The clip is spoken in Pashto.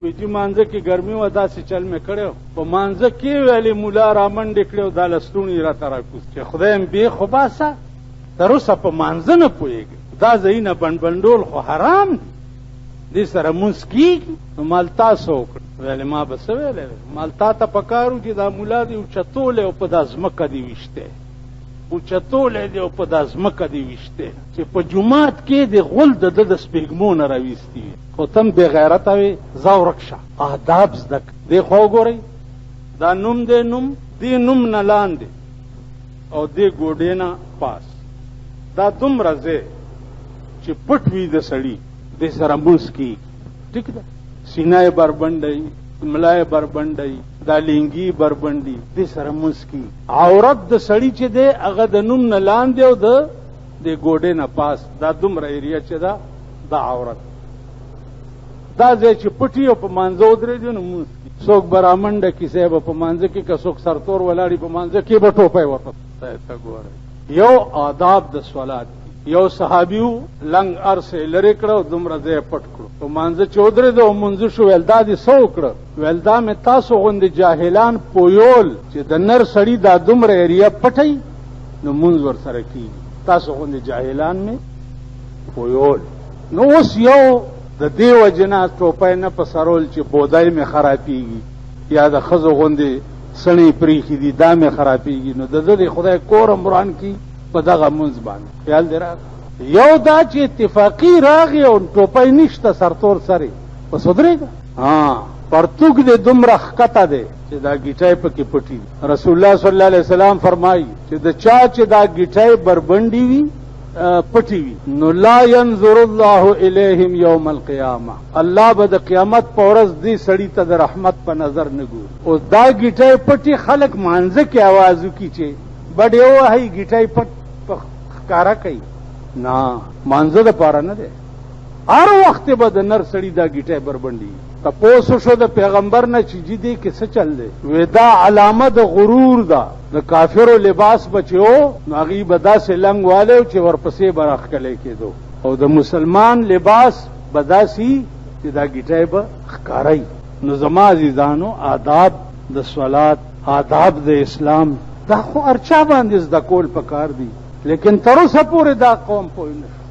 ویجی مانځه کې ګرمي و داسې چل مې کړو په مانځه کې ویلې مولا را منډې کړو دا لستونی راته راکوز چې خدایم بې خو باسه تر اوسه په مانځه نه پوهېږي دا ځایونه بنډبنډول خو حرام دي دې سره مونځ کېږي نو مال تاسو وکړه ویلې ما به څه ویلی مال تا ته پکار و چې دا مولا دې اوچتولی او په دا ځمکه دې ویشتی اوچتولی دی او په دا ځمکه دې ویشتی چې په جومات کې د غول د ده د سپېږمو نه راویستي وي خو تم بې غیرته وې ځه ورک شه آداب زده کړه دې خوا وګورئ دا نوم دی نوم دې نوم نه لاندې او دې ګوډې نه پاس دا دومره ځای چې پټ وي د سړي دې سره مونځ کېږي ټیک ده سینه یې بربنډوي ملا یې بربنډوي دا لینګي بربنډي دې سره مونځ کېږي عورت د سړي چې دی هغه د نوم نه لاندې او د دې ګوډې نه پاس دا دومره ایریا چې ده دا عورت دا ځای چې پټي او په مانځه ودرېږي نو مونځ کېږي څوک به رامنډه کیسې به په مانځه کې که څوک سرتور ولاړي په مانځه کې به ټوپی ورته ته ګورئ یو آداب د صلات یو صحابیو لنګ ارسې لرې کړه او دومره ځای پټ کړو په مانځه چې ودرېده او مونځه شو ویل دا دې څه وکړه ویل دا مې تاسو غوندې جاهلان پویول چې د نر سړي دا دومره ایریا پټئ نو مونځ ورسره کېږي تاسو غوندې جاهلان مې پویول نو اوس یو د دې وجې نه ټوپی نه په سرول چې بودای مې خرابېږي یا د ښځو غوندې سڼې پرېښي دي دا مې خرابېږي نو د ده د خدای کور هم وران کړي په دغه مونځ باندې خیال دې راغی یو دا چې اتفاقي راغی او ټوپی نشته سرتور سرې بس ودرېږه پرتوګ دې دومره ښکته دی چې دا ګیټۍ پکې پټي رسول الله صلی الله علیه وسلم فرمایي چې د چا چې دا ګیټۍ بربنډي وي پټي وي نو لا ينظر الله الیهم یوم القیامه الله به د قیامت په ورځ دې سړي ته د رحمت په نظر نه ګوري او دا ګیټۍ پټي خلک مانځه کې आवाज وکړي چې بډې وهي ګیټۍ پټ ښکارا کوي نه مانځه دپاره نه دی هر وخت به د نر سړي دا ګیټۍ بربنډي تپوس شو د پیغمبر نه چې جی دې کې څه چل دی وی دا علامه د غرور ده د کافرو لباس بچو نو هغې به داسې لنګ والی چې ورپسې به راښکلی کېدو او د مسلمان لباس به داسې چې دا ګیټۍ به ښکاروي نو زما عزیزانو آداب د صلات آداب د اسلام دا خو هر چا باندې زده کول پکار دي لیکن تر اوسه پورې دا قوم پوه نه